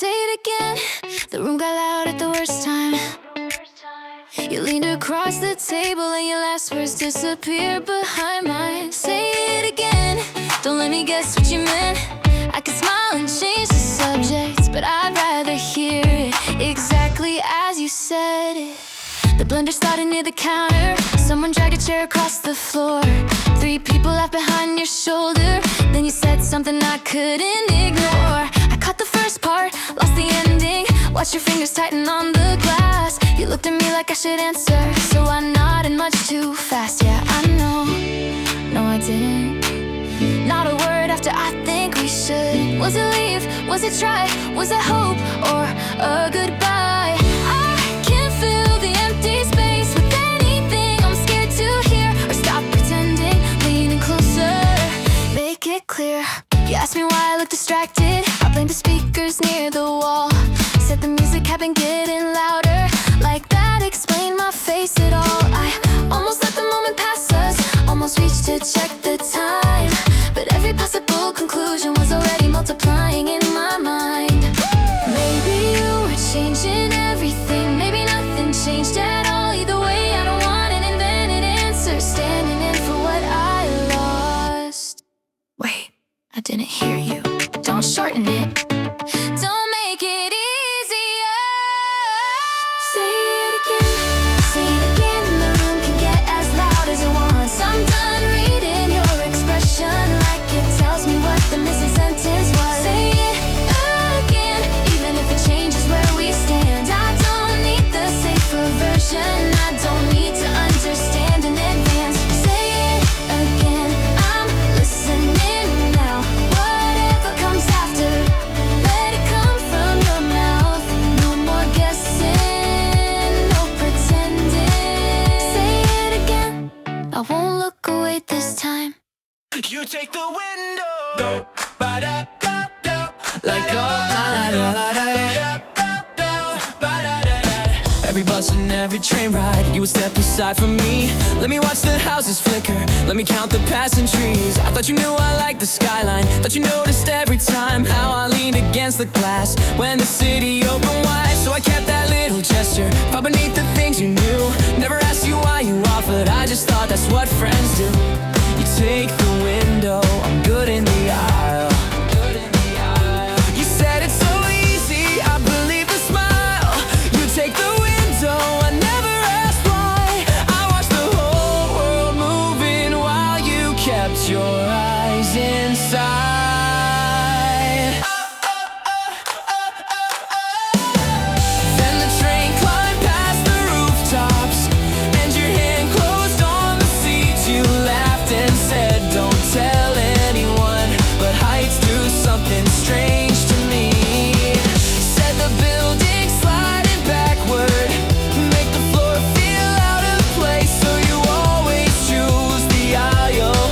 say it again. The room got loud at the worst time. You leaned across the table and your last words disappeared behind mine. Say it again, don't let me guess what you meant. I could smile and change the subject, but I'd rather hear it exactly as you said it. The blender started near the counter. Someone dragged a chair across the floor. 3 people laughed behind your shoulder. Then you said something I couldn't ignore. I caught the first part, lost the ending. Watched your fingers tighten on the glass. You looked at me like I should answer, so I nodded much too fast. Yeah, I know, no I didn't. Not a word after I think we should. Was it leave? Was it try? Was it hope or a goodbye? I can't fill the empty space with anything I'm scared to hear. Or stop pretending, leaning closer, make it clear. You asked me why I looked distracted. I blamed the speakers near the wall. Said the music had been getting louder. Like that explained my face at all. I almost let the moment pass us. Almost reached to check the time, but every possible conclusion was already multiplying in my mind. Maybe you were changing everything. Maybe nothing changed at all. Either way, I don't want an invented answer. Standing in for what I lost. Wait, I didn't hear you. Don't shorten it. Don't make it easier. Say it again. Say it again. The room can get as loud as it wants. I'm done reading your expression like it tells me what the missing sentence was. Say it again, even if it changes where we stand. I don't need the safer version. I don't need to understand in advance. Say it again, I'm listening now. Whatever comes after, let it come from your mouth. No more guessing, no pretending. Say it again, I won't look away this time. You take the window, go, ba-da-da-da, like every bus and every train ride, you would step aside from me. Let me watch the houses flicker, let me count the passing trees. I thought you knew I liked the skyline, thought you noticed every time how I leaned against the glass when the city opened wide. So I kept that little gesture, far beneath the things you knew. Never asked you why you offered, I just thought that's what friends do. You take the window, I'm good in the aisle. You said it's so easy, I believe the smile. You take the window, I never asked why. I watched the whole world moving while you kept your eyes inside. Then the train climbed past the rooftops, and your hand closed on the seat. You laughed and said, don't tell anyone, but heights do something strange to me. Said the building sliding backward make the floor feel out of place, so you always choose the aisle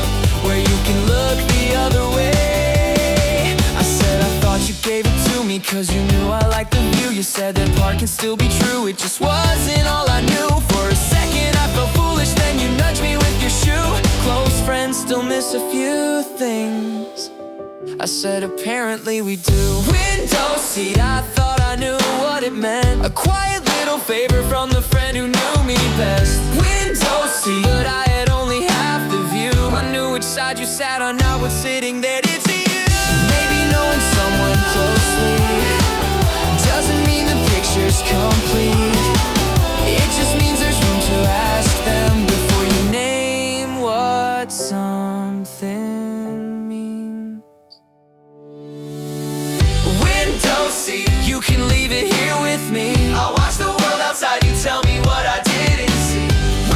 where you can look the other way. I said I thought you gave it to me cause you knew I liked the view. You said that part can still be true, it just wasn't all I knew. For a second I felt foolish, then you nudged me with your shoe. Close friends still miss a few things, I said apparently we do. Window seat, I thought I knew what it meant. A quiet little favor from the friend who knew me best. Window seat, but I had only half the view. I knew which side you sat on, now what's sitting there did to you. Maybe knowing someone closely doesn't mean the picture's complete. It just means there's room to ask them before you name what something means. Window seat, you can leave it here with me. I'll watch the world outside, you tell me what I didn't see.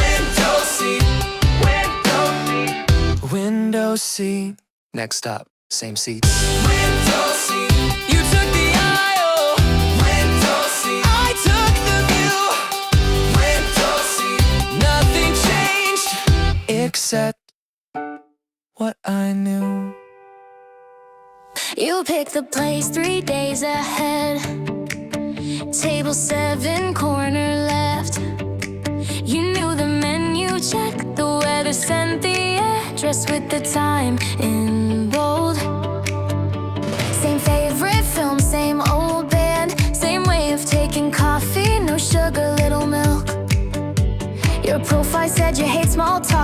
Window seat, window seat, window seat. Next stop, same seats. Window seat, you took the aisle. Window seat, I took the view. Window seat, nothing changed except what I knew. You picked the place 3 days ahead. Table 7, corner left. You knew the menu, checked the weather, sent the address with the time in bold. Same favorite film, same old bed.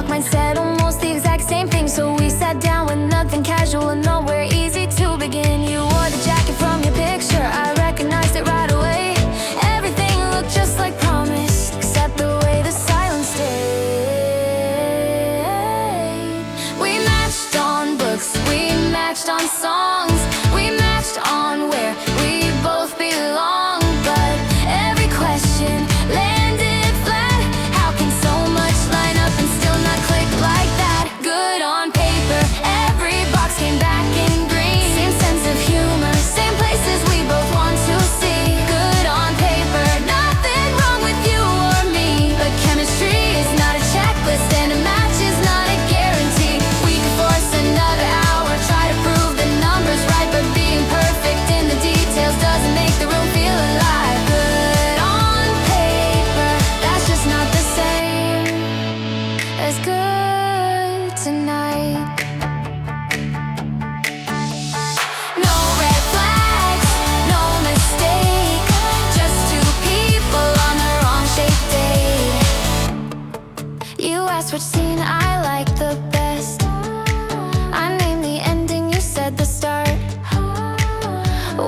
talk, mine said almost the exact same thing. So we sat down with nothing casual and nowhere easy to begin. You wore the jacket from your picture, I recognized it right away. Everything looked just like promise, except the way the silence stayed. We matched on books, we matched on songs, we matched on where we both belong. But every question landed flat. How can so much line up and still not click like that? Good on paper, every box came back in green. Same sense of humor, same places we both want to see. Good on paper, nothing wrong with you or me. But chemistry is not a checklist and a match is not a guarantee. We could force another hour, try to prove the numbers right, but being perfect in the details doesn't make the room feel alive. Good on paper, that's just not the same as good tonight. No red flags, no mistake, just two people on the wrong shaped date. You asked which scene I like the best. I named the ending, you said the start.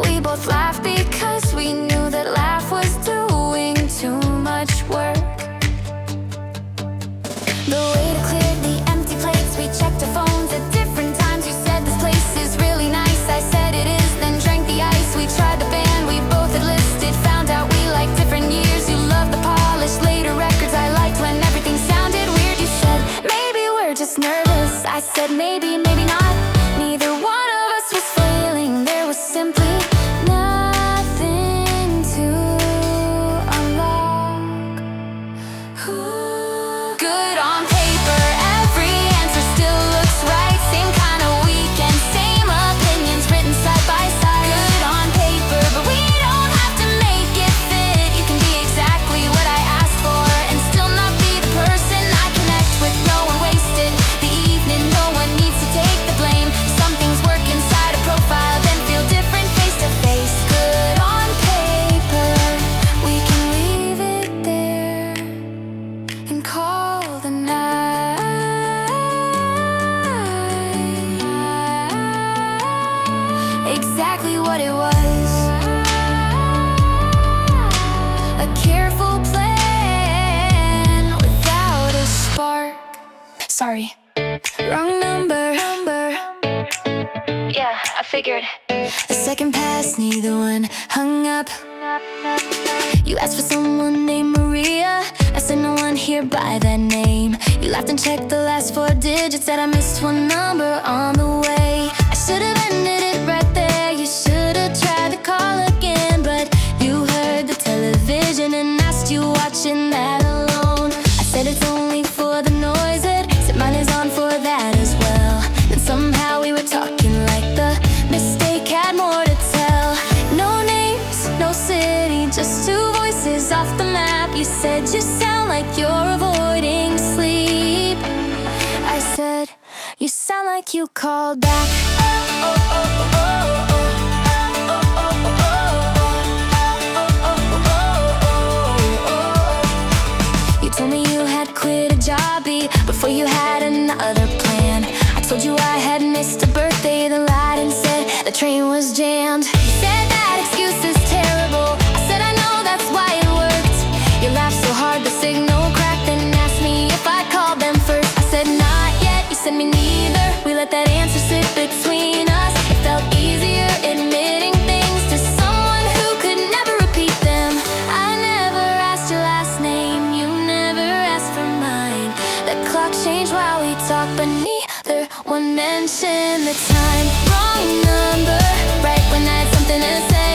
We both laughed because we knew that laugh was doing too much work. The waiter cleared the empty plates, we checked our phones at different times. You said this place is really nice, I said it is, then drank the ice. We tried the band we both had listed, found out we liked different years. You loved the polished later records, I liked when everything sounded weird. You said, maybe we're just nervous, I said maybe, maybe not. Neither one of us was failing, there was simply nothing to unlock. Good on paper, every answer still looks right. Same kind of weekend, same opinions written side by side. Good on paper, but we don't have to make it fit. You can be exactly what I asked for and still not be the person I connect with. No one wasted the evening, no one needs to take the blame. Some things work inside a profile, then feel different face to face. Good on paper, we can leave it there and call the night. Exactly what it was, a careful plan without a spark. Sorry, wrong number. Yeah, I figured. The second pass, neither one hung up. You asked for someone named Maria, I said no one here by that name. You laughed and checked the last four digits, said I missed one number on the way. I should've ended it right there, you should've tried to call again. But you heard the television and asked you watching that alone. I said it's only for the noise, it said mine is on for that as well. Then somehow we were talking like the mistake had more to tell. No names, no city, just two voices off the map. You said you sound like you're avoiding sleep. I said you sound like you called back. You told me you had quit a job before you had another plan. I told you I had missed a birthday, then lied and said the train was jammed. You said that excuse is terrible, I said I know that's why it worked. You laughed so hard the signal cracked, then asked me if I called them first. I said not yet, you said me neither. We let that answer sit between us. It felt easier admitting things to someone who could never repeat them. I never asked your last name, you never asked for mine. The clock changed while we talked, but neither one mentioned the time. Wrong number, right when I had something to say.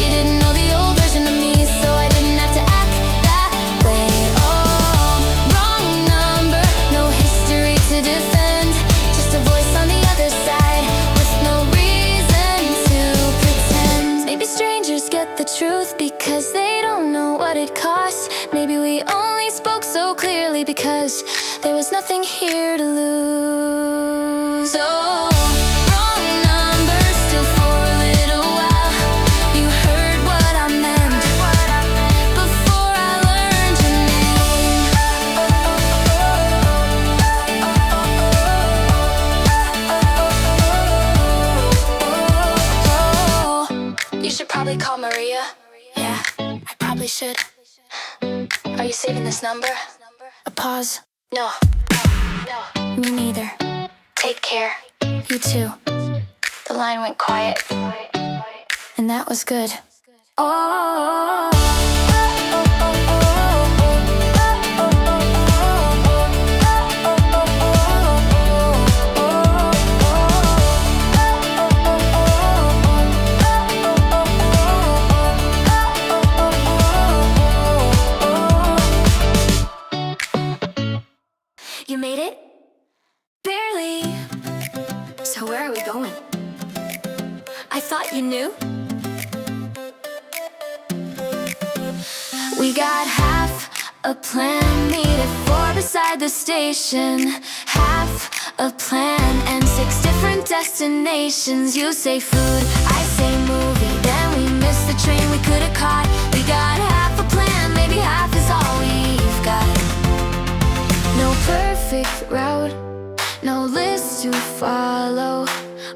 You didn't know the old version of me, so I didn't have to act that way. Oh, wrong number, no history to defend, just a voice on the other side with no reason to pretend. Maybe strangers get the truth because they don't know what it costs. Maybe we only spoke so clearly because there was nothing here to lose. Oh, wrong number, still for a little while. You heard what I meant before I learned your name. probably call Maria. Yeah, I probably should. Are you saving this number? A pause. No. Me neither. Take care. You too. The line went quiet. And that was good. Oh. You made it? Barely. So where are we going? I thought you knew. We got half a plan, meet at 4 beside the station. Half a plan and 6 different destinations. You say food, I say movie. Then we miss the train we could have caught. We got half a plan, maybe half is all we've got. No perfect route, no list to follow.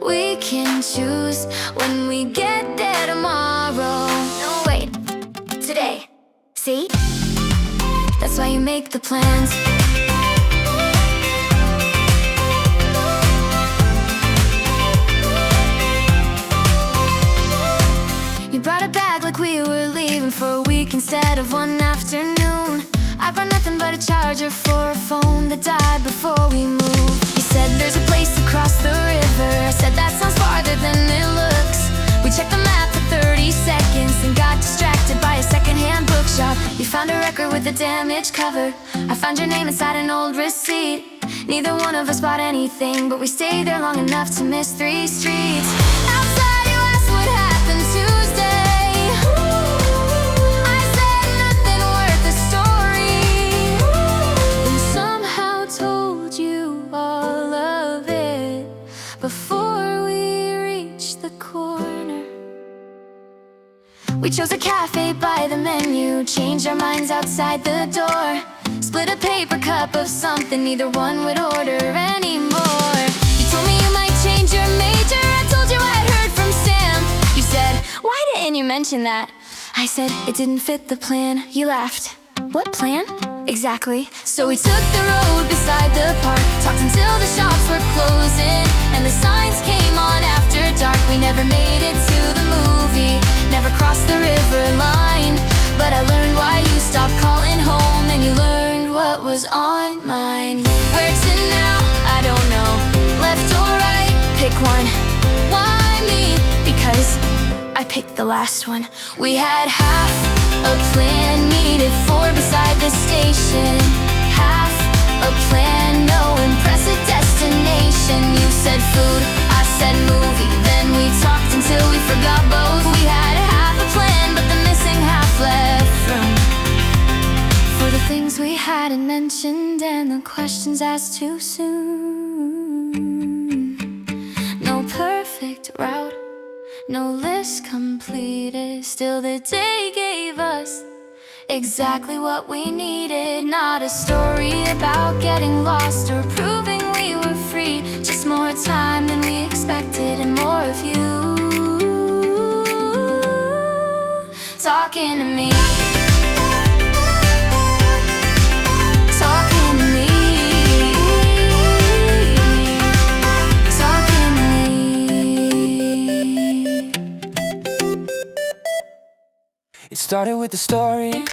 We can choose when we get there tomorrow. No, wait, today. See? That's why you make the plans. You brought a bag like we were leaving for a week instead of one afternoon. I brought nothing but a charger for a phone that died before we moved. You said there's a place across the river. I said that sounds farther than it looks. We checked the map for 30 seconds and got distracted by a secondhand bookshop. You found a record with a damaged cover. I found your name inside an old receipt. Neither one of us bought anything, but we stayed there long enough to miss 3 streets. Outside you asked what happened Tuesday. I said nothing worth the story. And somehow told you all of it before we reached the corner. We chose a cafe by the menu, changed our minds outside the door. Split a paper cup of something neither one would order anymore. You told me you might change your major. I told you I'd heard from Sam. You said, why didn't you mention that? I said, it didn't fit the plan. You laughed. What plan? Exactly. So we took the road beside the park, talked until the shops were closing, and the signs came on after dark. We never made it to the movie, never crossed the river line. But I learned why you stopped calling home, and you learned what was on mine. Where to now? I don't know. Left or right? Pick one. Why me? Because I picked the last one. We had half a plan, needed 4 beside the station. Half a plan, no impressive destination. You said food, I said movie. Then we talked until we forgot both. We had half a plan, but the missing half left room for the things we hadn't mentioned and the questions asked too soon. No perfect route, no list completed. Still the day gave us exactly what we needed. Not a story about getting lost or proving we were free. Just more time than we expected and more of you talking to me. Talking to me. Talking to me. It started with a story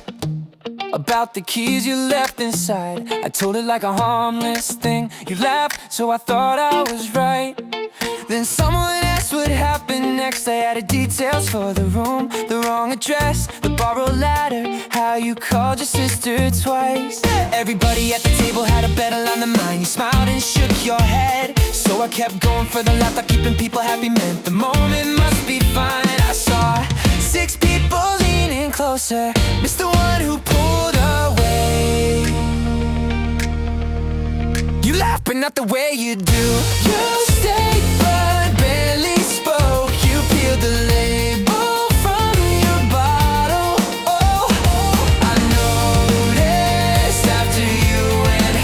about the keys you left inside. I told it like a harmless thing. You laughed, so I thought I was right. Then someone asked what happened next. I added details for the room, the wrong address, the borrowed ladder, how you called your sister twice. Everybody at the table had a better line than mine. You smiled and shook your head, so I kept going for the laugh. Thought keeping people happy meant the moment must be fine. I saw 6 people leaning closer, missed the one who pulled away. You laughed, but not the way you do. You stayed but barely spoke. You peeled the label from your bottle. Oh, I noticed after you went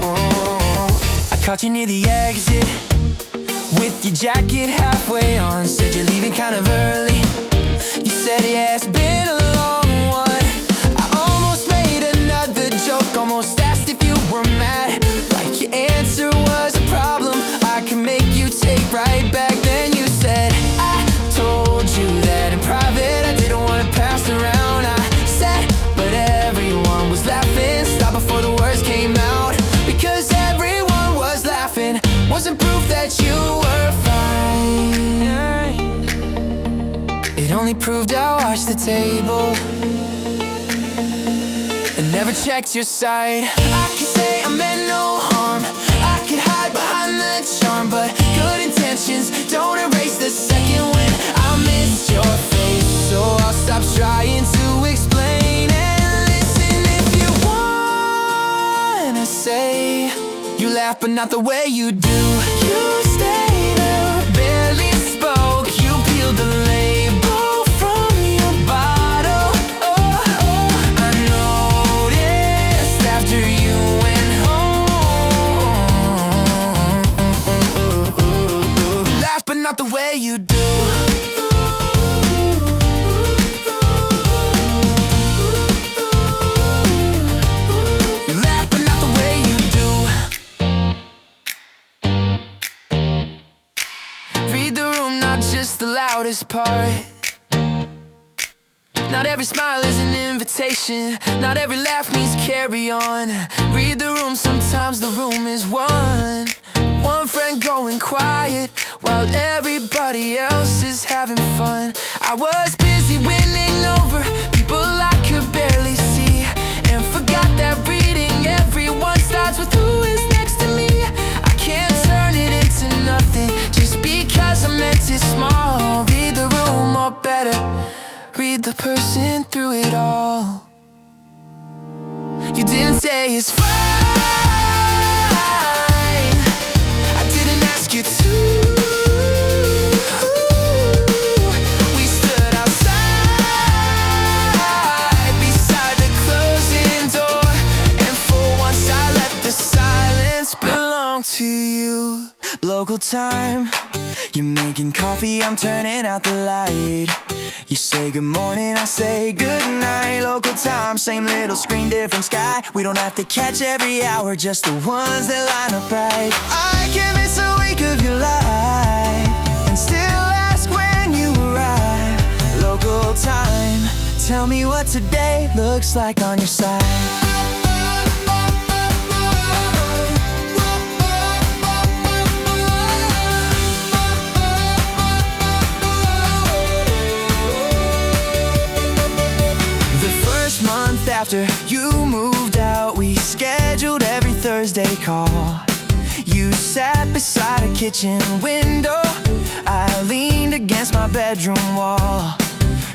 home. I caught you near the exit with your jacket get halfway on. Said you're leaving kind of early. You said yeah, it's been a long one. I almost made another joke, almost asked if you were mad. Like your answer was a problem I can make you take right back. Then you said I told you that in private I didn't want to pass around. I said, but everyone was laughing. Stop before the words came out. Because everyone was laughing wasn't proof that you were fine. It only proved I watched the table and never checked your side. I could say I meant no harm, I could hide behind the charm, but good intentions don't erase the second when I missed your face. So I'll stop trying to explain and listen if you wanna say. You laugh but not the way you do. You stayed up, barely spoke. You peeled the label from your bottle. I noticed after you went home. Laugh but not the way you do. The loudest part. Not every smile is an invitation. Not every laugh means carry on. Read the room, sometimes the room is one friend going quiet while everybody else is having fun. I was busy winning over people I could barely see, and forgot that reading everyone starts with who is next to me. I can't turn it into nothing just because I meant it small. Read the room or better, read the person through it all. You didn't say it's fine, I didn't ask you to. We stood outside beside the closing door, and for once I let the silence belong to you. Local time, you're making coffee, I'm turning out the light. You say good morning, I say good night. Local time, same little screen, different sky. We don't have to catch every hour, just the ones that line up right. I can miss a week of your life and still ask when you arrive. Local time, tell me what today looks like on your side. After you moved out, we scheduled every Thursday call. You sat beside a kitchen window, I leaned against my bedroom wall.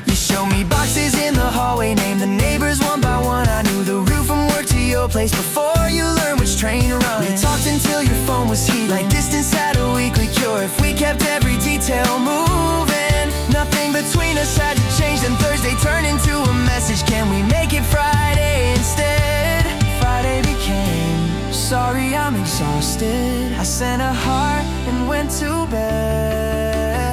You showed me boxes in the hallway, named the neighbors one by one. I knew the route from work to your place before you learned which train to run. We talked until your phone was heating, like distance had a weekly cure. If we kept every detail moving, nothing between us had to change. Then Thursday turned into a message, can we make it Friday instead? Friday became, sorry I'm exhausted. I sent a heart and went to bed.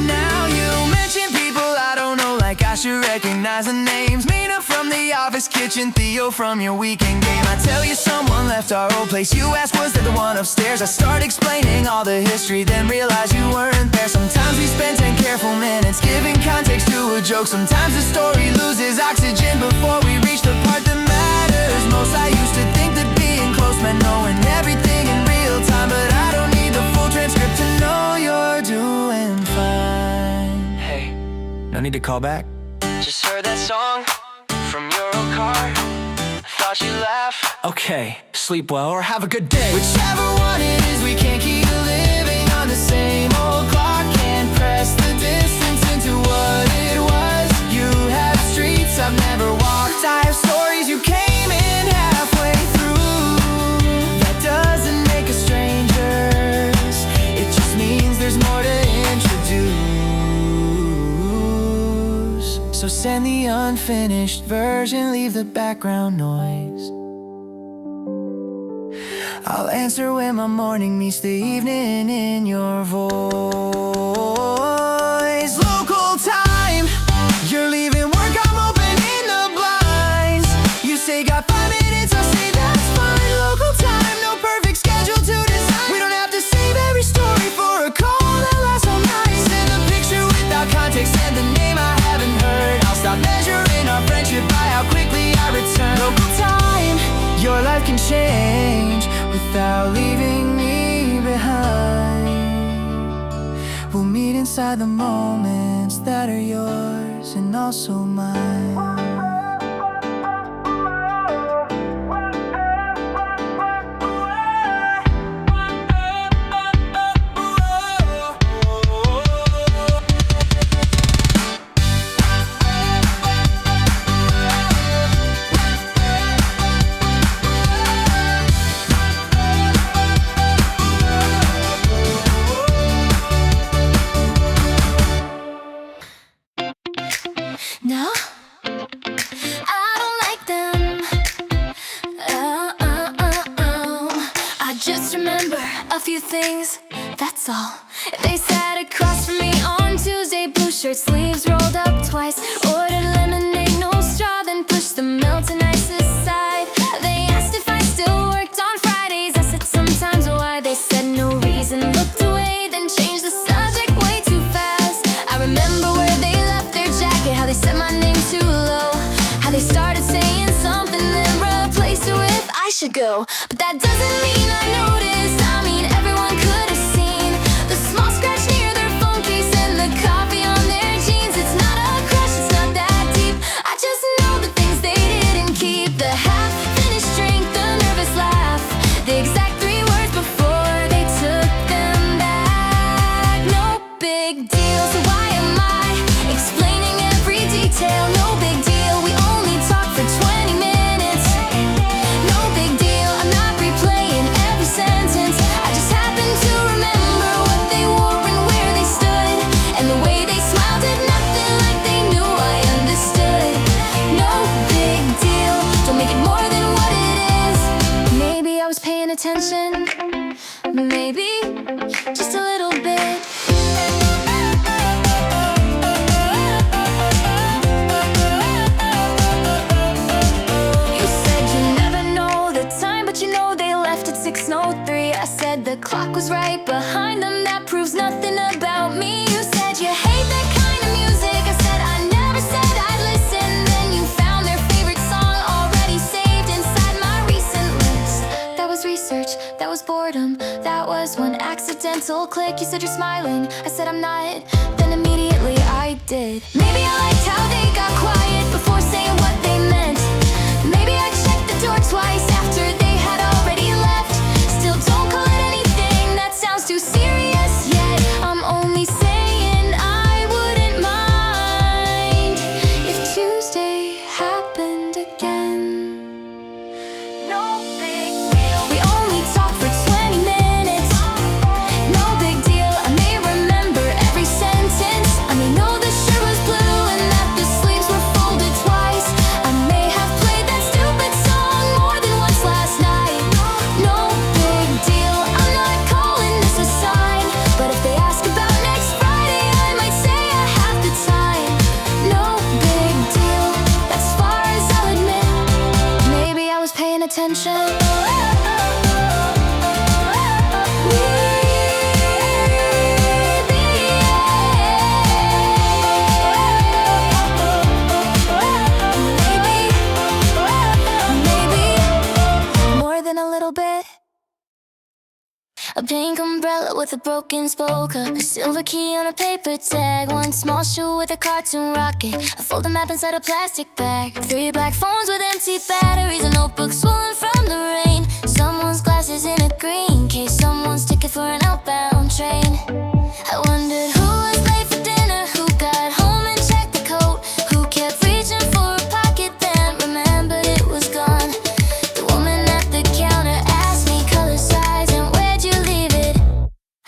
Now you mention people I don't know, like I should recognize the names. Mina from the office kitchen, Theo from your weekend game. I tell you someone left our old place, you ask was that the one upstairs? I start explaining all the history, then realize you weren't there. Sometimes we spend 10 careful minutes giving context to a joke. Sometimes the story loses oxygen before we reach the part that matters most. I used to think that being close meant knowing everything in real time, but I don't need the full transcript to know you're doing fine. Hey, no need to call back. Just heard that song from your old car, thought you'd laugh. Okay, sleep well or have a good day. Whichever one it is, we can't keep living on the same old clock. Can't press the distance into what it was. You have streets I've never walked, I have stories you came in halfway through. That doesn't make us strangers, it just means there's more to introduce. So send the unfinished version, leave the background noise. I'll answer when my morning meets the evening in your voice. Local time, you're leaving work, I'm opening the blinds. You say got 5 minutes, I'll say that's fine. Local time, no perfect schedule to design. We don't have to save every story for a call that lasts all night. Send a picture without context and the name I haven't heard. I'll stop measuring our friendship by how quickly I return. Local time, your life can change without leaving me behind. We'll meet inside the moments that are yours and also mine. No, I don't like them. I just remember a few things, that's all. They sat across from me on Tuesday, blue shirt sleeves rolled up twice. Ordered lemonade, no straw, then pushed the melting ice aside. They asked if I still worked on Fridays. I said sometimes. Why? They said no reason. Looked away, then changed the subject way too fast. I remember where they left their jacket, how they said my name too low, how they started saying something then replaced it with I should go. But that doesn't mean I noticed. I mean everyone could have seen the small scratch near their phone case and the coffee on their jeans. It's not a crush, it's not that deep. I just know the things they didn't keep. The half-finished drink, the nervous laugh, the exact 3 words before they took them back. No big deal, so why am I explaining every detail? No big deal, we only talk for 20 minutes. No big deal, I'm not replaying every sentence. I just happen to remember what they wore and where they stood, and the way they smiled did nothing like they knew I understood. No big deal, don't make it more than what it is. Maybe I was paying attention, maybe just a little bit. You said you never know the time, but you know they left at 6:03. I said the clock was right behind them, that proves nothing about me. You said you hate that kind of music. I said I never said I'd listen. Then you found their favorite song already saved inside my recent list. That was research, that was boredom, that was one accidental click. You said you're smiling, I said I'm not, then immediately I did. Maybe I liked how they got quiet before saying what they meant. Maybe I checked the door twice after they had already left. Still don't call it anything, that sounds too serious. Yet I'm only saying I wouldn't mind if Tuesday happened again. No big deal, we only talk for 20 minutes. No big deal, I may remember every sentence. I may know the shirt was blue and that the sleeves were folded twice. I may have played that stupid song more than once last night. No big deal, I'm not calling this a sign, but if they ask about next Friday, I might say I have the time. No big deal, that's as far as I'll admit. Maybe I was paying attention. Maybe more than a little bit. A pink umbrella with a broken spoke, a silver key on a paper tag, one small shoe with a cartoon rocket, a folding map inside a plastic bag, 3 black phones with empty batteries, a notebook swollen from the rain, someone's glasses in a green case, someone's ticket for an outbound train. I wondered who was late for dinner, who got home and checked the coat, who kept reaching for a pocket then remembered it was gone. The woman at the counter asked me color, size, and where'd you leave it?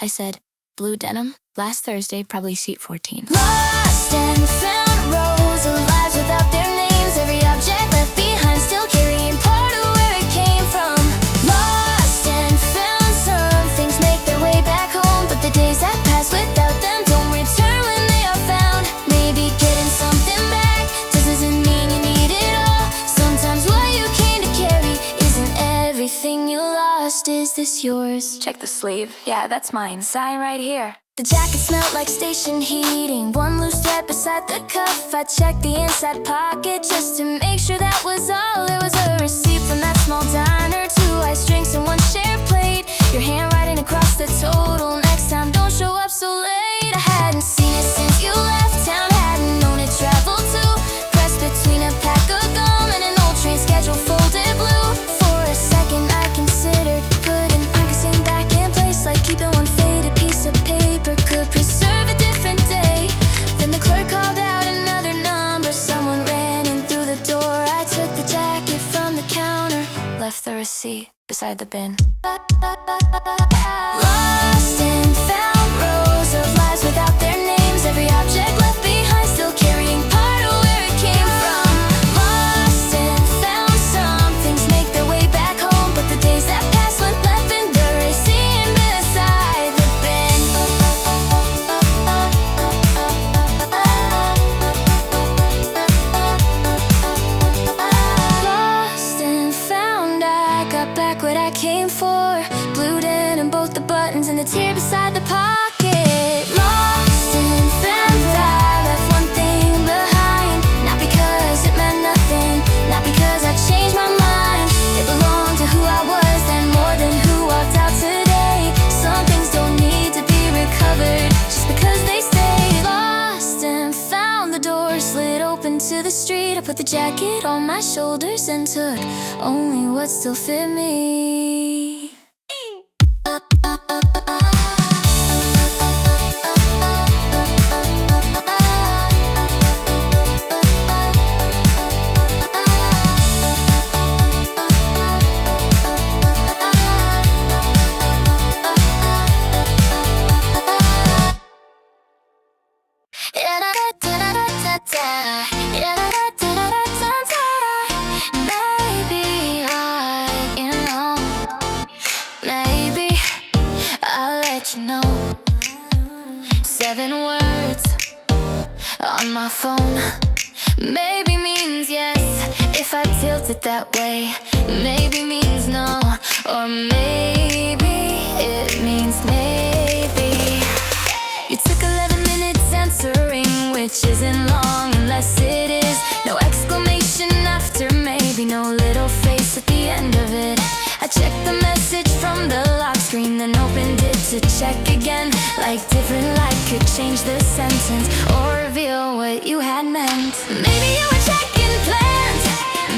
I said, blue denim, last Thursday, probably seat 14. Lost and found rows of lives without their names, every object left behind still carrying part of where it came from. Lost and this yours? Check the sleeve. Yeah, that's mine. Sign right here. The jacket smelled like station heating. One loose thread beside the cuff. I checked the inside pocket just to make sure that was all. There was a receipt from that small diner, 2 ice drinks and 1 shared plate. Your handwriting across the total. Next time don't show up so late. I hadn't seen it since you left town. Hadn't known it traveled too. Pressed between a pack of gum and an old train schedule folded blue. For a second I considered putting magazine back in place, like keeping one faded piece of paper could preserve a different day. Then the clerk called out another number. Someone ran in through the door. I took the jacket from the counter, left the receipt beside the bin. Lost and found, rows of lives without their names. Every object left behind still carrying part of where it came from. Lost and found, some things make their way back home, but the days that passed went left in the receipt beside the bin. Lost and found, I got back what I came for. Glued in both the buttons and the tear beside the pocket. Lost and found, I left one thing behind. Not because it meant nothing, not because I changed my mind. It belonged to who I was and more than who walked out today. Some things don't need to be recovered just because they stay. Lost and found, the door slid open to the street. I put the jacket on my shoulders and took only what still fit me. Maybe I'll let you know. 7 words on my phone. Maybe means yes if I tilt it that way. Maybe means no, or maybe it means maybe. You took 11 minutes answering, which isn't long unless it is. No exclamation after maybe, no little face at the end of it. I checked the message from the lock screen, then opened it to check again. Like different light could change the sentence or reveal what you had meant. Maybe you were checking plans,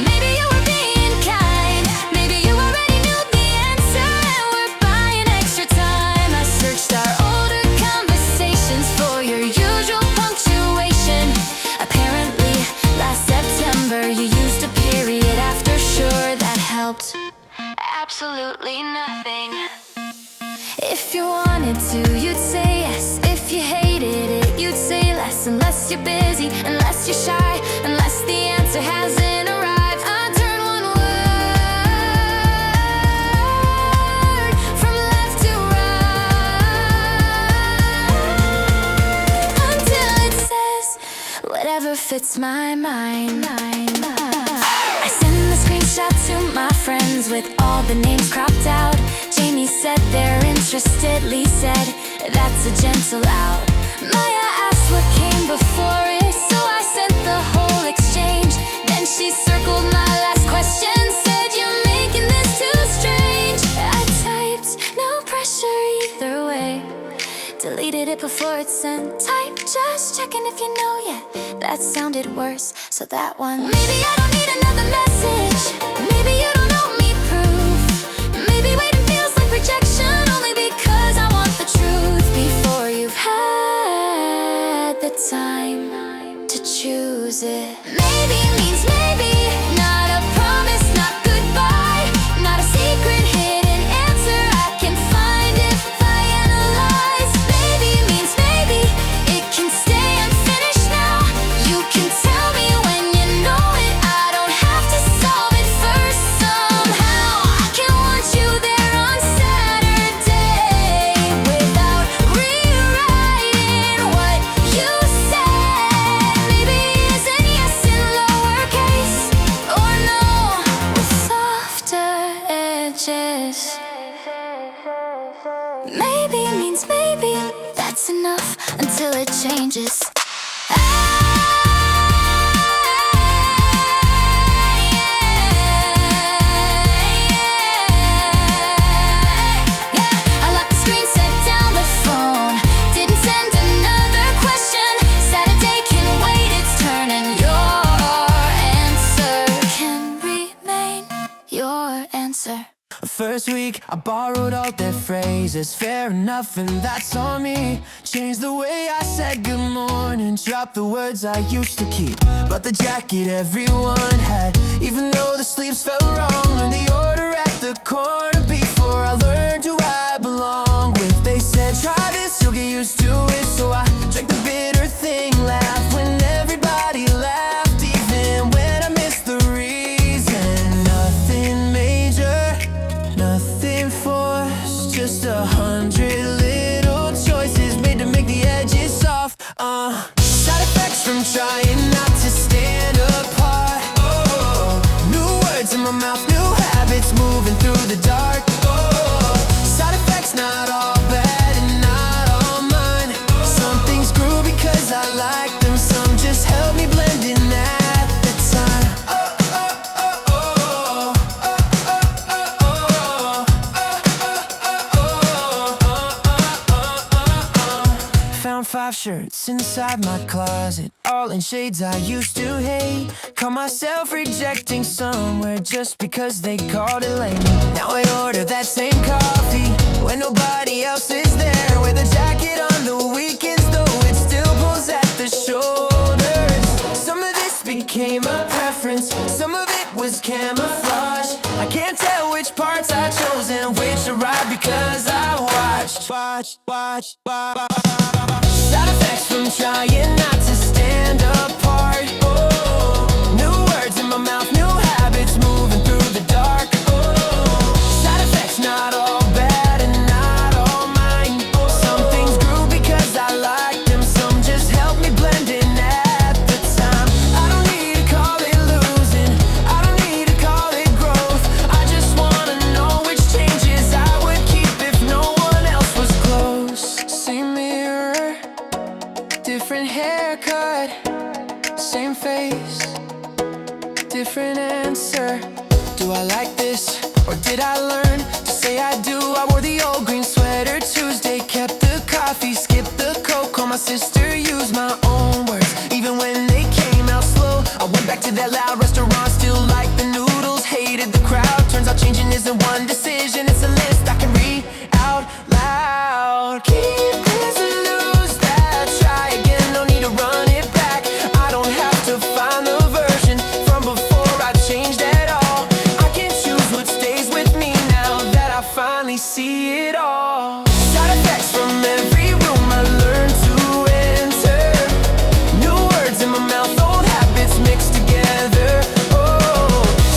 maybe you were being kind, maybe you already knew the answer and were buying extra time. I searched our older conversations for your usual punctuation. Apparently last September you used a period after. Sure, that helped absolutely nothing. If you wanted to, you'd say yes. If you hated it, you'd say less. Unless you're busy, unless you're shy, unless the answer hasn't arrived. I turn one word from left to right until it says whatever fits my mind. I send the screenshot to my friends with all the names cropped out. Jamie said they're interested, Lee said that's a gentle out. Maya asked what came before it, so I sent the whole exchange. Then she circled my last question, said you're making this too strange. I typed no pressure either way, deleted it before it sent. Type just checking if you know yet. That sounded worse, so that one. Maybe I don't need another message. Maybe you don't owe me proof. Maybe waiting feels like rejection only because I want the truth before you've had the time to choose it. Maybe means maybe, not a promise, not goodbye, not a secret hidden answer I can find if I analyze. Maybe means maybe, it can stay unfinished now. You can tell me when you know it. I don't have to solve it first somehow. I can want you there on Saturday without rewriting what you said. Maybe isn't yes in lowercase. enough until it changes. First week, I borrowed all their phrases. Fair enough, and that's on me. Changed the way I said good morning. Dropped the words I used to keep. But the jacket everyone had, even though the sleeves felt wrong. Learned the order at the corner before I learned who I belong with. They said, try this, you'll get used to it. So I drank the bitter thing, laughed when everybody laughed, even when I missed the reason. Nothing major, nothing forced, just 100 little choices made to make the edges soft. Side effects from trying not to stand apart. New words in my mouth, new habits moving through the dark. Side effects not all bad and not all mine. Some things grew because I like them, some just helped me blend in at the time. Found 5 shirts inside my closet, all in shades I used to hate. Caught myself rejecting somewhere just because they called it late. Now I order that same coffee when nobody else is there. Wear the jacket on the weekends, though it still pulls at the shoulders. Some of this became a preference, some of it was camouflage. I can't tell which parts I chose and which arrived because I watched. Side effects from trying not to stand apart. New words in my mouth, new habits moving through the dark. Side effects not all bad and not all mine. Some things grew because I liked them, some just helped me blend in at the time. I don't need to call it losing, I don't need to call it growth. I just wanna know which changes I would keep if no one else was close. Same mirror, different haircut, same face, different answer. Do I like this, or did I learn to say I do? I wore the old green sweater Tuesday, kept the coffee, skipped the coke. Called my sister, used my own words, even when they came out slow. I went back to that loud restaurant, still like the noodles, hated the crowd. Turns out changing isn't one decision, it's a list I can read out loud. Keep this and lose that, try again, no need to run it back. I don't have to find the version from before I changed at all. I can choose what stays with me now that I finally see it all. Side effects from every room I learned to enter. New words in my mouth, old habits mixed together.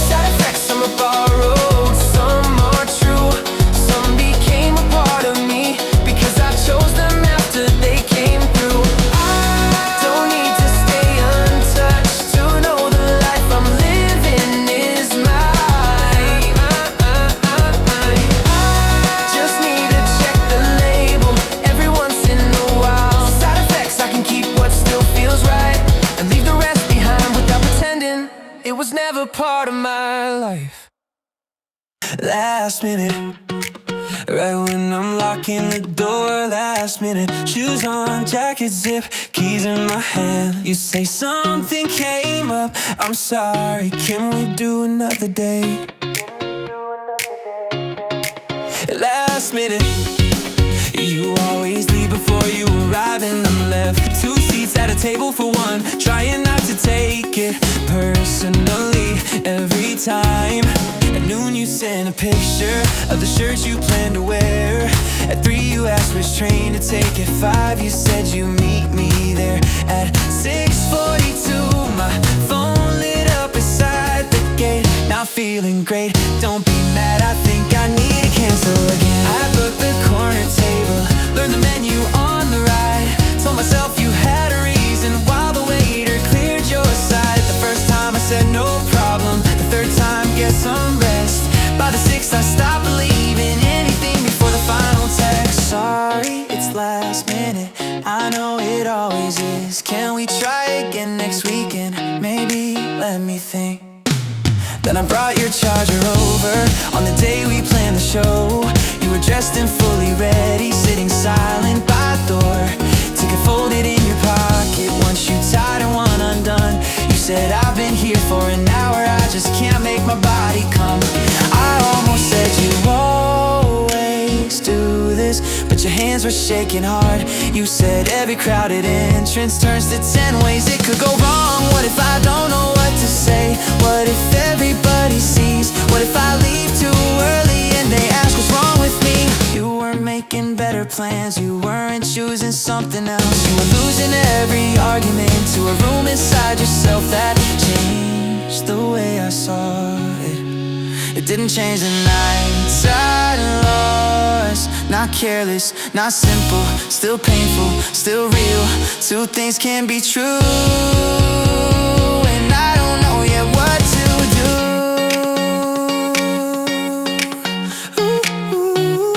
Side effects, some are borrowed, some are true. Some became a part of me because I chose them after they came through. I don't need to stay untouched to know the life I'm living is mine. I just need to check the label every once in a while. Side effects, I can keep what still feels right and leave the rest behind without pretending it was never part of my life. Last minute, right when I'm locking the door, last minute, shoes on, jacket zip, keys in my hand. You say something came up, I'm sorry, can we do another day? Last minute, you always leave before you arrive and I'm left 2 seats at a table for one, trying not to take it personally every time. At noon you sent a picture of the shirt you plan to wear. At 3 you asked which train to take. At 5 you said you meet me there. At 6:42 my phone lit up beside the gate. Not feeling great, don't be mad, I think I need to cancel again. I booked the corner table, learned the menu on the right. Told myself you had a reason while the waiter cleared your side. The first time I said no problem, the third time get some rest. By the 6th I stopped believing anything before the final text. Sorry, it's last minute, know it always is. Can we try again next weekend? Maybe, let me think. Then I brought your charger over on the day we planned the show. You were dressed and fully ready, sitting silent by the door. Ticket folded in your pocket, one shoe tied and one undone. You said, I've been here for an hour, I just can't make my body come. I almost said you always do this, but your hands were shaking hard. You said every crowded entrance turns to 10 ways it could go wrong. What if I don't know what to say? What if everybody sees? What if I leave too early and they ask what's wrong with me? You weren't making better plans, you weren't choosing something else. You were losing every argument to a room inside yourself that changed the way I saw it. It didn't change the nights I lost. Not careless, not simple, still painful, still real. Two things can be true, and I don't know yet what to do. Ooh,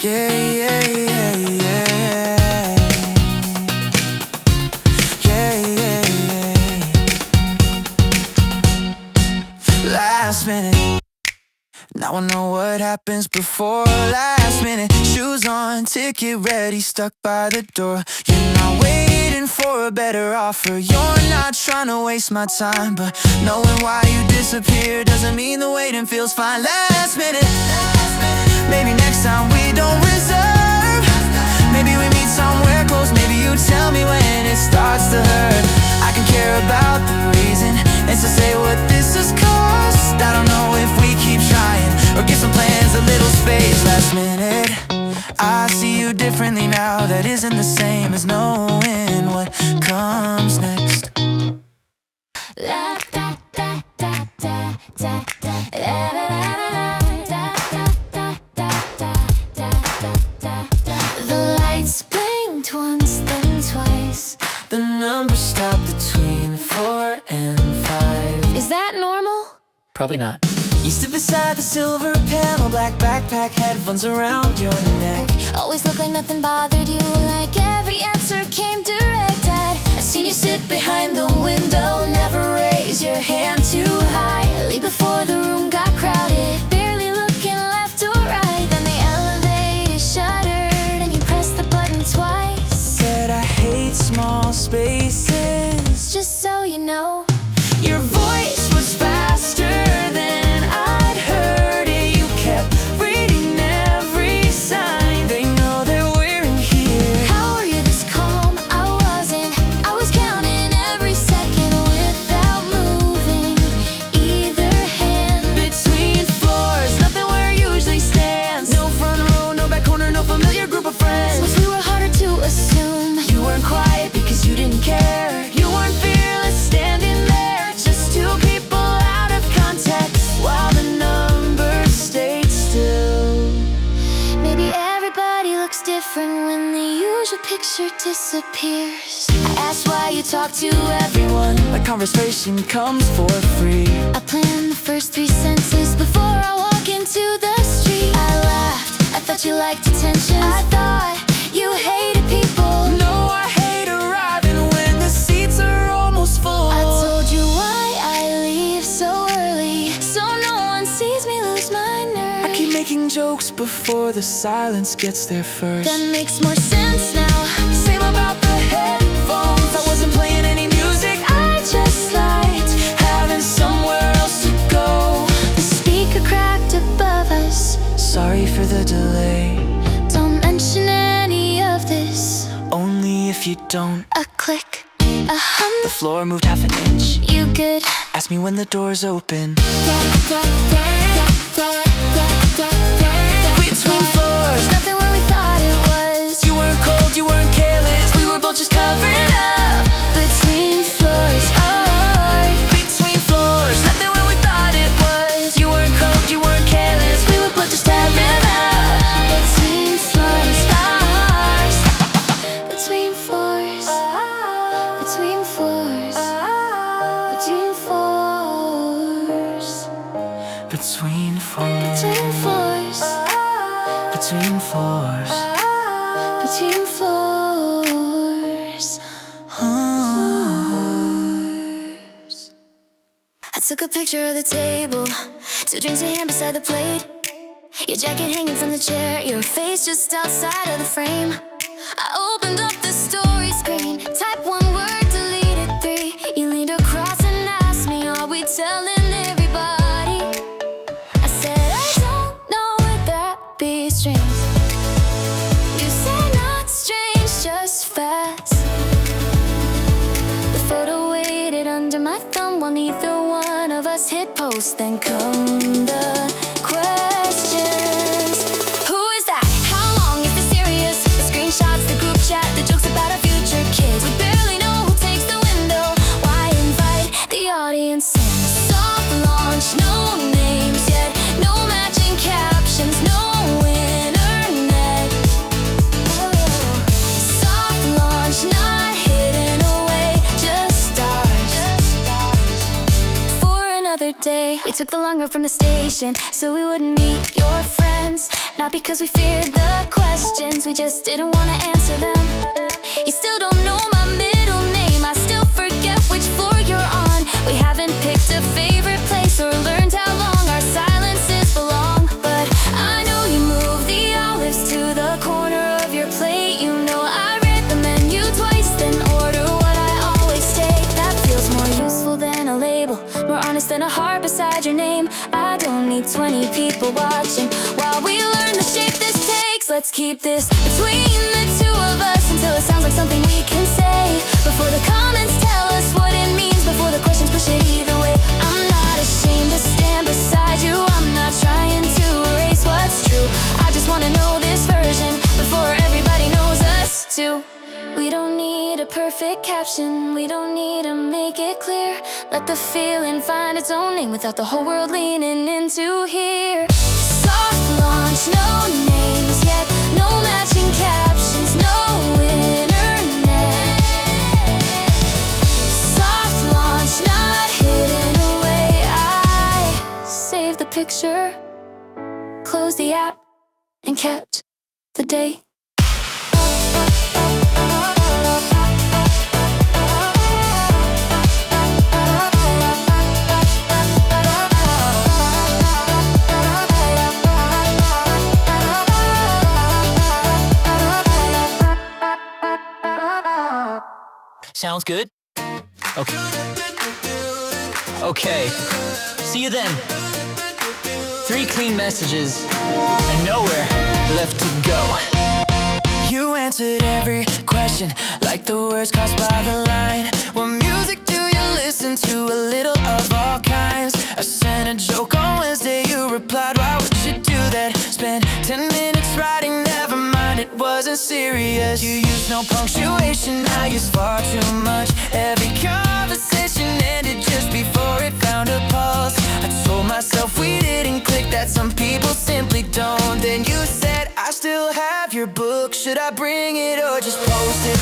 yeah, yeah, yeah, yeah. Yeah, yeah, yeah. Last minute. Now I know what happens before last minute. Shoes on, ticket ready, stuck by the door. You're not waiting for a better offer. You're not trying to waste my time, but knowing why you disappeared doesn't mean the waiting feels fine. Last minute. Maybe next time we don't reserve. Maybe we meet somewhere close. Maybe you tell me when it starts to hurt. I can care about the reason and to say what this has cost. I don't know if we keep trying or give some plans a little space. Last minute, I see you differently now. That isn't the same as knowing what comes next. La da da da da da da da da. The lights blinked once, then twice. The numbers stopped between 4 and 5. Is that normal? Probably not. You stood beside the silver panel, black backpack, headphones around your neck. Always looked like nothing bothered you, like every answer came direct at. I seen you sit behind the window, never raise your hand too high. Leave before the room got crowded, barely looking left or right. Then the elevator shuttered and you pressed the button twice. Said I hate small spaces. Just so you know, Your voice was faster than I'd heard it. You kept reading every sign. They know that we're in here. how are you this calm? I wasn't. I was counting every second without moving either hand. Between floors, nothing where it usually stands. No front row, no back corner, no familiar group of friends. Once we were harder to assume. You weren't quiet because you didn't care. You weren't fearless standing there. Just two people out of context while the numbers stayed still. Maybe everybody looks different when the usual picture disappears. I asked why you talk to everyone. A conversation comes for free. I planned the first 3 sentences before I walk into the street. I laughed, I thought you liked attention. I thought you hated people. No, I hate arriving when the seats are almost full. I told you why I leave so early, so no one sees me lose my nerve. I keep making jokes before the silence gets there first. That makes more sense now. Same about the headphones. I wasn't playing any music. I just liked Having somewhere else to go. the speaker cracked above us. Sorry for the delay. Don't mention any of this. Only if you don't. A click, a hum. The floor moved half an inch. You good? Ask me when the doors open. Between floors, Nothing where we thought it was. you weren't cold, you weren't careless. We were both just covering up. Between floors, Between floors, nothing where we thought it was. You weren't cold, you weren't careless. We were both just covering up. between floors, between floors, between floors, between floors. Took a picture of the table, two drinks in hand beside the plate. Your jacket hanging from the chair, your face just outside of the frame. I opened up the story screen, type one word, deleted three. You leaned across and asked me, are we telling everybody? I said, I don't know, would that be strange? You said not strange, just fast. The photo waited under my thumb while neither one of us hit post. Then come the questions. Who is that? How long is this serious? The screenshots, the group chat, the jokes about our future kids. We barely know who takes the window. Why invite the audience in? Soft launch, no names yet, no matching captions, no internet. Soft launch, not hidden away, just stars. For another day, we took the long road from the station so we wouldn't meet your friends. Not because we feared the questions, we just didn't want to answer them. You still don't know my middle name, I still forget which floor you're on. We haven't picked a favorite place or learned how long our silences belong. But I know you move the olives to the corner of your plate. You know I read the menu twice, then order what I always take. That feels more useful than a label, more honest than a heart beside your name. I don't need 20 people watching while we learn the shape this takes. Let's keep this between the two of us until it sounds like something we can say. Before the comments tell us what it means, before the questions push it either way. I'm not ashamed to stand beside you, I'm not trying to erase what's true. I just wanna know this version before everybody knows us too. We don't need a perfect caption, we don't need to make it clear. Let the feeling find its own name without the whole world leaning into here. Soft launch, no names yet, no matching captions, no internet. Soft launch, not hidden away. I saved the picture, closed the app, and kept the date. Sounds good? Okay. Okay. See you then. 3 clean messages and nowhere left to go. You answered every question like the words caused by the line. What music do you listen to? A little of all kinds. I sent a joke on Wednesday, you replied, why would you do that? Spent 10 minutes writing, never mind, it wasn't serious. You used no punctuation, I used far too much. Every conversation ended just before it found a pause. I told myself we didn't click, that some people simply don't. Then you said, I still have your book, should I bring it or just post it?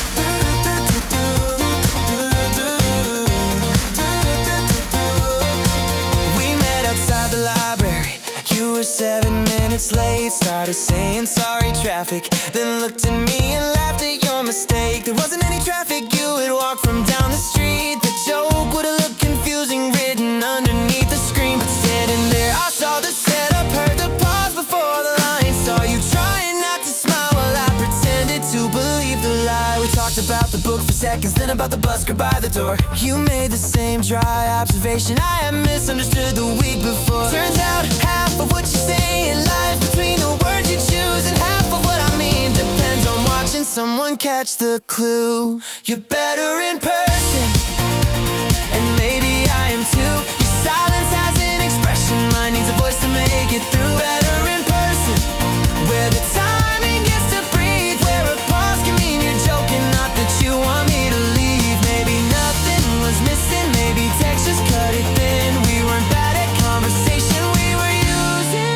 We met outside the library, you were 7 minutes late. Started saying sorry, traffic, then looked at me and laughed at your mistake. There wasn't any traffic, you would walk from down the street. The joke would've looked confusing written underneath the screen. But standing there, I saw the setup, heard the pause before the line. Saw you trying not to smile while I pretended to believe the lie. We talked about the book for seconds, then about the busker by the door. You made the same dry observation I had misunderstood the week before. Turns out half of what you say in life between the words you choose, and half of what I mean depends on watching someone catch the clue. You're better in person, and maybe I am too. Your silence has an expression, mine needs a voice to make it through. Better in person, where the timing gets to breathe, where a pause can mean you're joking, not that you want me to leave. Maybe nothing was missing, maybe text just cut it thin. We weren't bad at conversation, we were using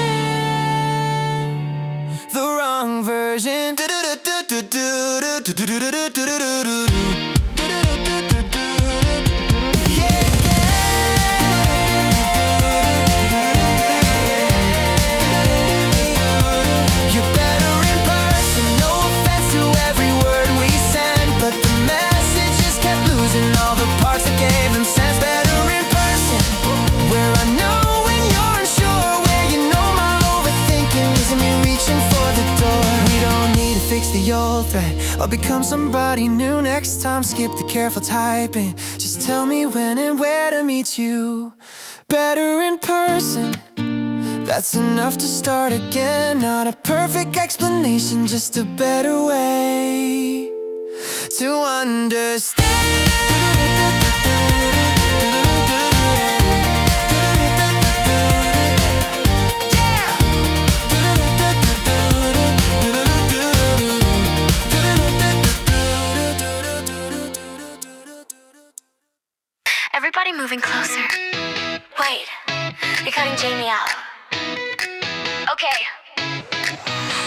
the wrong version. I'll become somebody new next time. Skip the careful typing. Just tell me when and where to meet you. Better in person, that's enough to start again. Not a perfect explanation, just a better way to understand. Everybody moving closer. Wait, you're cutting Jamie out. Okay,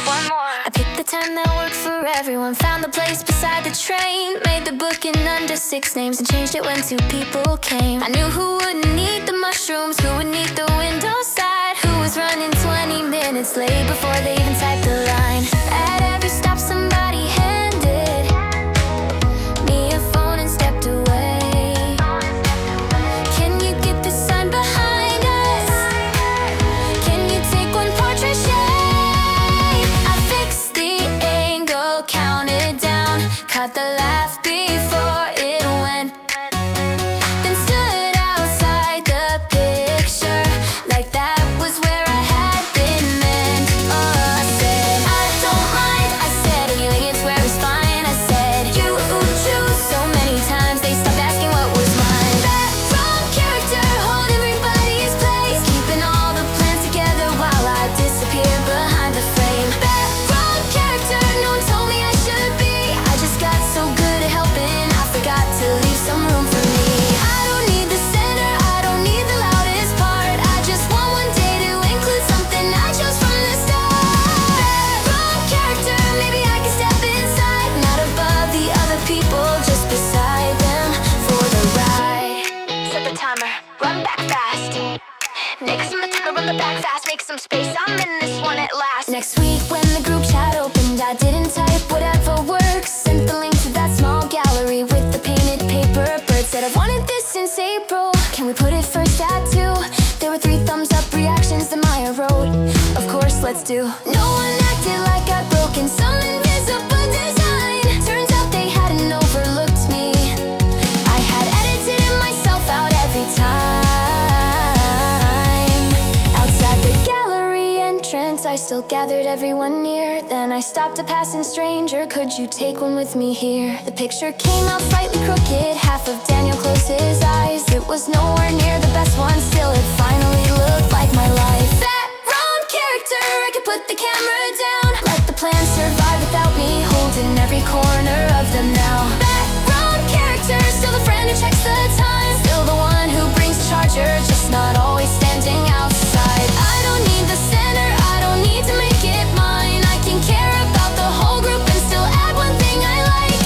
one more. I picked the time that worked for everyone. Found the place beside the train. Made the booking under 6 names and changed it when 2 people came. I knew who wouldn't need the mushrooms, who would need the window side, who was running 20 minutes late before they even typed the line. At every stop somebody handed me a phone and stepped away. Can you get this sign behind us? Can you take one portrait shade? I fixed the angle, counted down, caught the laugh before it went. Then stood outside the picture like that was where I had been meant. Oh, I said I don't mind. I said aliens where it's fine. I said you choose so many times they stopped asking what was mine. That wrong character, hold everybody's place, keeping all the plans together while I disappear behind the frame. That wrong character, no one told me I should be. I just got so good at helping, I forgot to leave some room for me. I don't need the center, I don't need the loudest part. I just want one day to include something I chose from the start. That wrong character, maybe I can step inside, not above the other people, just beside them for the ride. Set the timer, run back fast. Next on the timer, run the back fast, make some space, I'm in this one at last. Next week when the group chat opened, I didn't type whatever works. Sent the link to that small gallery with the painted paper bird. Said I've wanted this since April, can we put it first at 2? There were 3 thumbs up reactions that Maya wrote. Of course, let's do. No one acted like I'd broken some invisible design. Turns out they hadn't overlooked me. I had edited myself out every time. Outside the gallery entrance, I still gathered everyone near. Then I stopped a passing stranger. Could you take one with me here? The picture came out slightly crooked. Half of Daniel closed his eyes. It was nowhere near the best one. Still, it finally looked like my life. That wrong character, I could put the camera down. Let the plan survive without me holding every corner of them now. That wrong character, still the friend who checks the time. Still the one who brings the charger, just not always standing outside. I don't need the center, I don't need to make it mine. I can care about the whole group and still add one thing I like.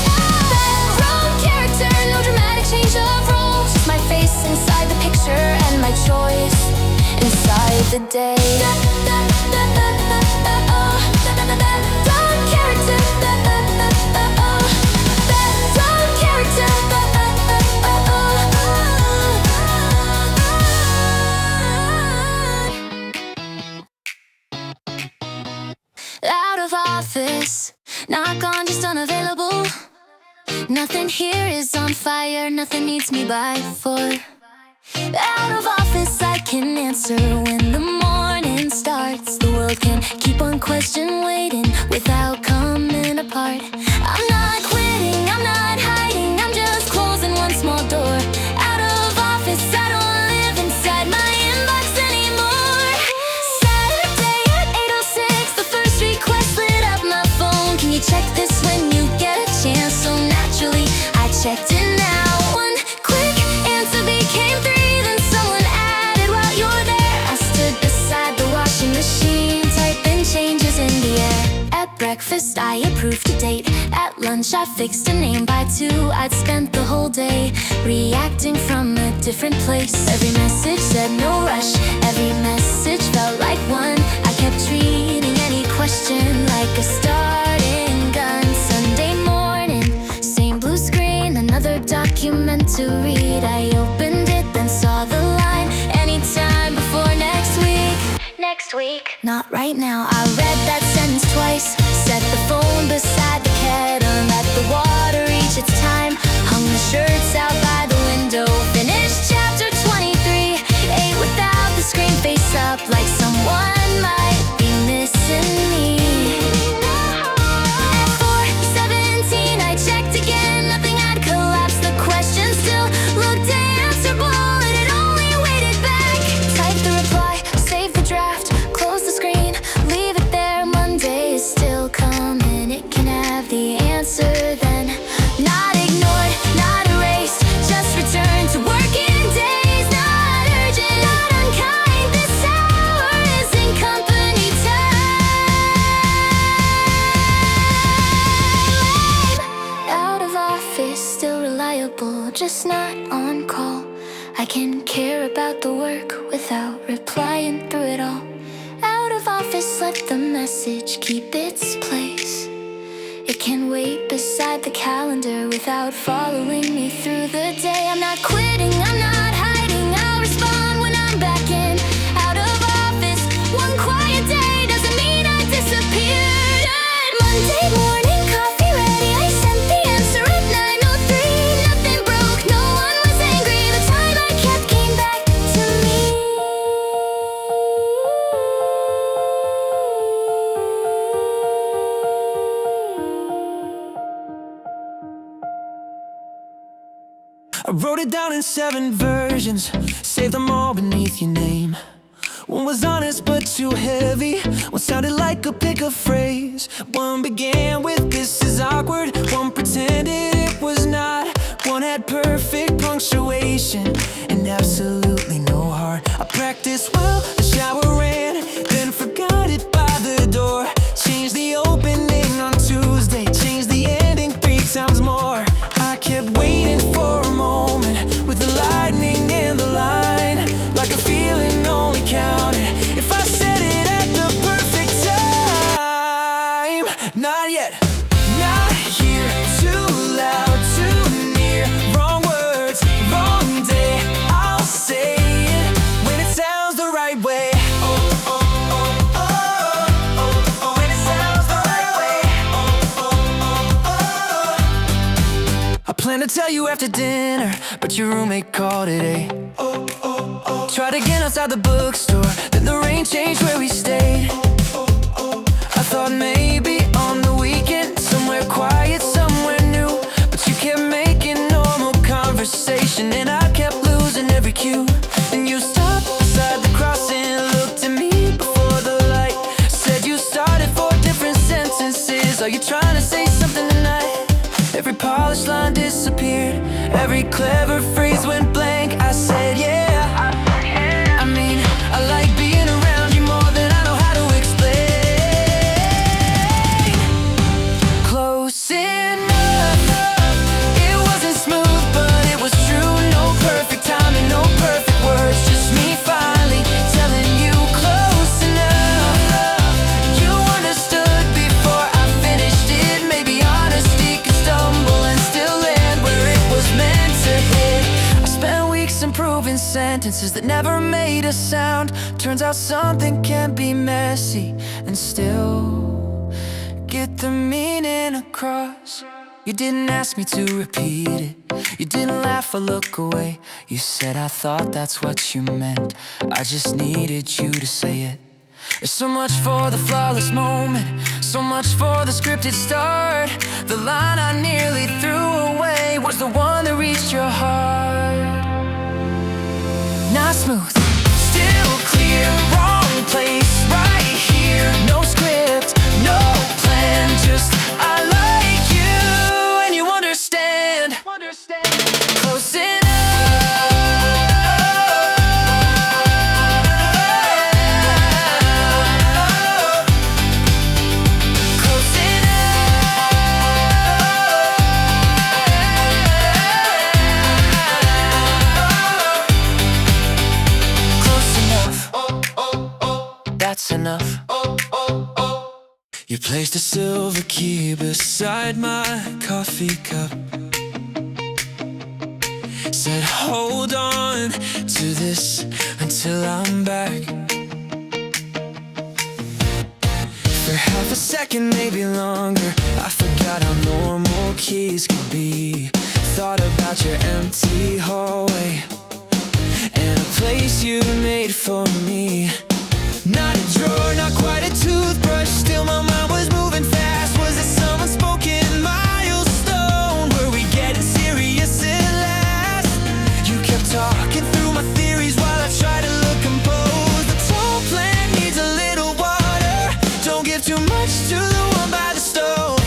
That wrong character, no dramatic change of roles, just my face inside the picture and my choice inside the day. Wrong character, wrong character. Out of office, not gone, just unavailable. Nothing here is on fire, nothing needs me by 4. Out of office, I can answer when the morning starts. The world can keep one question waiting without coming apart. I'm not quitting, I'm not hiding, I'm just closing one small door. Out of office, I don't live inside my inbox anymore. Saturday at 8:06, the first request lit up my phone. Can you check this when you get a chance? So naturally, I checked it now. One quick answer became 3, then someone added while you're there. I stood beside the washing machine, typing changes in the air. At breakfast, I approved a date. At lunch, I fixed a name by 2. I'd spent the whole day reacting from a different place. Every message said no rush, every message felt like one. I kept treating any question like a starting gun. Sunday morning, same blue screen, another document to read. I opened it, then saw the line. Anytime before next week. Next week, not right now. I read that sentence twice. Set the phone beside the kettle. That reliable, just not on call. I can care about the work without replying through it all. Out of office, let the message keep its place. It can wait beside the calendar without following me through the day. I'm not quitting, I'm not hiding, I'll respond when I'm back in. Out of office, one quiet day doesn't mean I disappeared. Monday morning, coffee ready, I sent the answer at 9:03. Nothing broke, no one was angry. The time I kept came back to me. I wrote it down in 7 versions, saved them all beneath your name. One was honest but too heavy, one sounded like a pickup phrase. One began with "this is awkward," one pretended it was not. One had perfect punctuation and absolutely no heart. I practiced well, the shower ran, then forgot it by the door. Changed the opening on Tuesday, changed the ending 3 times more. I kept waiting for a moment with the lightning in the line, like a feeling only counted if I said it at the perfect time. Not yet, not here, too loud, too near. Wrong words, wrong day, I'll say it when it sounds the right way. Oh, oh, oh, oh, oh, oh, when it sounds the right way. Oh, oh, oh, oh. I planned to tell you after dinner, but your roommate called at 8. Tried again outside the bookstore, then the rain changed where we stayed. I thought maybe on the weekend, somewhere quiet, somewhere new, but you kept making normal conversation, and I kept losing every cue. Then you stopped beside the crossing, looked at me before the light, said you started 4 different sentences. Are you trying to say something tonight? Every polished line disappeared, every clever phrase went blank. I said yeah, I mean, I like being around you more than I know how to explain. Close enough, it wasn't smooth, but it was true. No perfect timing, no perfect words, just me finally telling you close enough. You understood before I finished it. Maybe honesty could stumble and still land where it was meant to hit. I spent weeks improving sentences that never made a sound. Turns out something can be messy and still get the meaning across. You didn't ask me to repeat it, you didn't laugh or look away. You said I thought that's what you meant, I just needed you to say it. There's so much for the flawless moment, so much for the scripted start. The line I nearly threw away was the one that reached your heart. Not smooth, still clear, wrong place, right here. No script, no plan, just I like you and you understand. Close enough. Close enough. That's enough. You placed a silver key beside my coffee cup, said hold on to this until I'm back. For half a second, maybe longer, I forgot how normal keys could be. Thought about your empty hallway and a place you made for me. Not a drawer, not quite a toothbrush, still my mind was moving fast. Was it some unspoken milestone? Were we getting serious at last? You kept talking through my theories while I tried to look composed. The tall plant needs a little water, don't give too much to the one by the stove.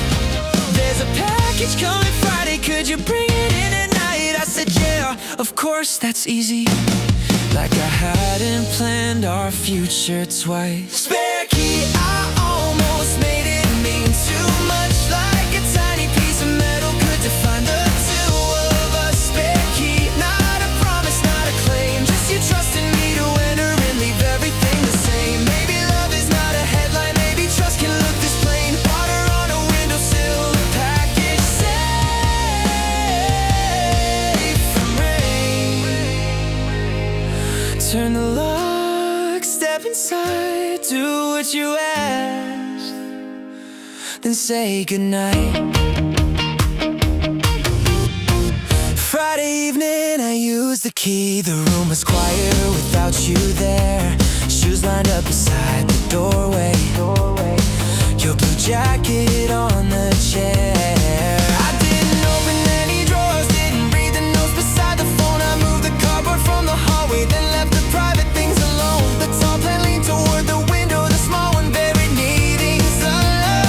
There's a package coming Friday, could you bring it in at night? I said yeah, of course, that's easy. Like I hadn't planned our future twice. Spare key, I almost made it mean too much. Like a tiny piece of metal could define the two of us. inside, do what you asked, then say goodnight. Friday evening, I used the key. The room was quieter without you there. Shoes lined up beside the doorway. Your blue jacket on the chair. I didn't open any drawers, didn't read the notes beside the phone. I moved the cardboard from the hallway, then left the private things alone. The tall plant leaned toward the window, the small one buried needing sunlight.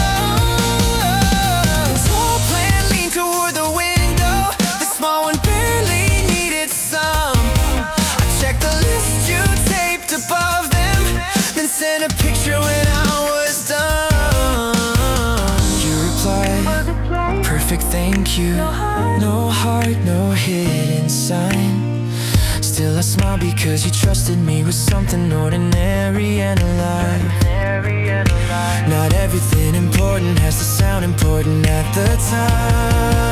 The tall plant leaned toward the window, the small one barely needed some. I checked the list you taped above them, then sent a picture when I was done. Perfect, thank you. No heart, no hidden sign. Still I smile because you trusted me with something ordinary and alive. Not everything important has to sound important at the time.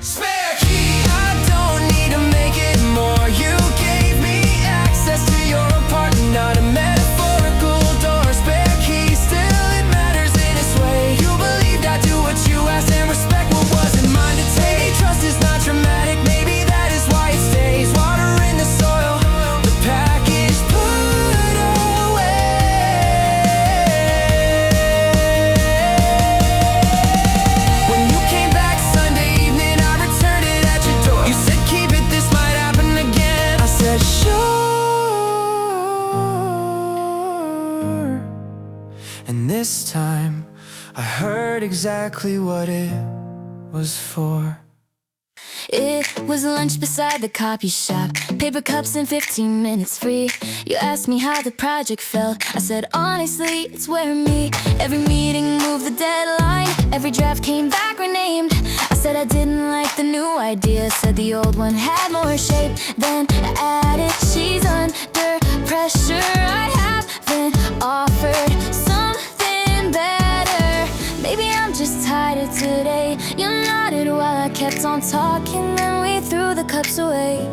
Spare key, I don't need to make it more. You gave me access to your apartment, not a metaphorical door. Spare key, still it matters in its way. You believed I'd do what you asked and respect what wasn't mine to take. Trust is not dramatic, maybe that is why it stays. Water in the soil, the package put away. When you came back Sunday evening, I returned it at your door. You said keep it, this might happen again. I said sure. And this time I heard exactly what it was for. It was lunch beside the copy shop. Paper cups and 15 minutes free. You asked me how the project felt. I said honestly, it's wearing me. Every meeting moved the deadline. Every draft came back renamed. I said I didn't like the new idea. Said the old one had more shape. Then I added she's under pressure. I haven't offered something better. Maybe I'm just tired today. You nodded while I kept on talking, then we threw the cups away.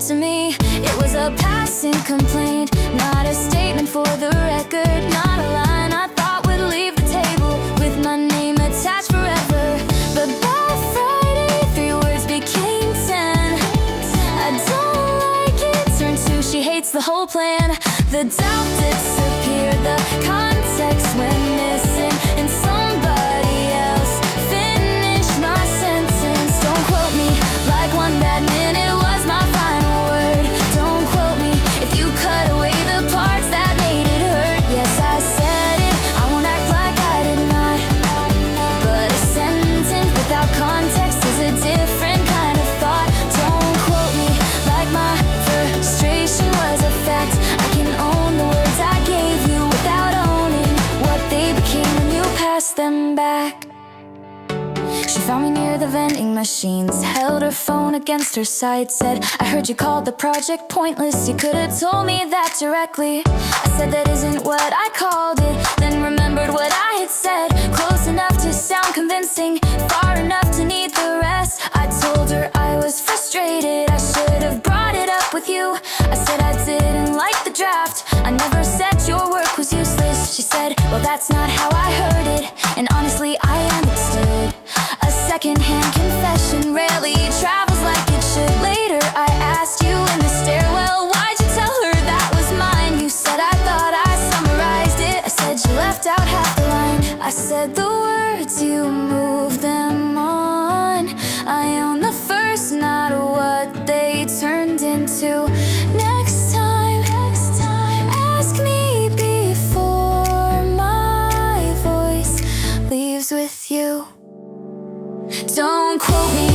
To me, it was a passing complaint, not a statement for the record, not a line I thought would leave the table with my name attached forever. But by Friday, 3 words became 10. I don't like it, turned to she hates the whole plan. The doubt disappeared, the context went missing, and somebody else finished my sentence. Don't quote me like one bad minute was my final word. Don't quote me if you cut away the parts that made it hurt. Yes, I said it, I won't act like I did not. But a sentence without context is a different kind of thought. Don't quote me like my frustration was a fact. I can own the words I gave you without owning what they became when you passed them back. She found me near the vending machines, held her phone against her side, said, I heard you called the project pointless. You could have told me that directly. I said that isn't what I called it, then remembered what I had said. Close enough to sound convincing, far enough to need the rest. I told her I was frustrated, I should have brought it up with you. I said I didn't like the draft, I never said your work was useless. She said, well, that's not how I heard it, and honestly I understood. A second-hand confession rarely travels like it should. Later I asked you in the stairwell, why'd you tell her that was mine? You said I thought I summarized it. I said you left out half the line. I said the words, you moved them on. I own the first, not what they turned into. Next time, ask me before my voice leaves with you. Don't quote me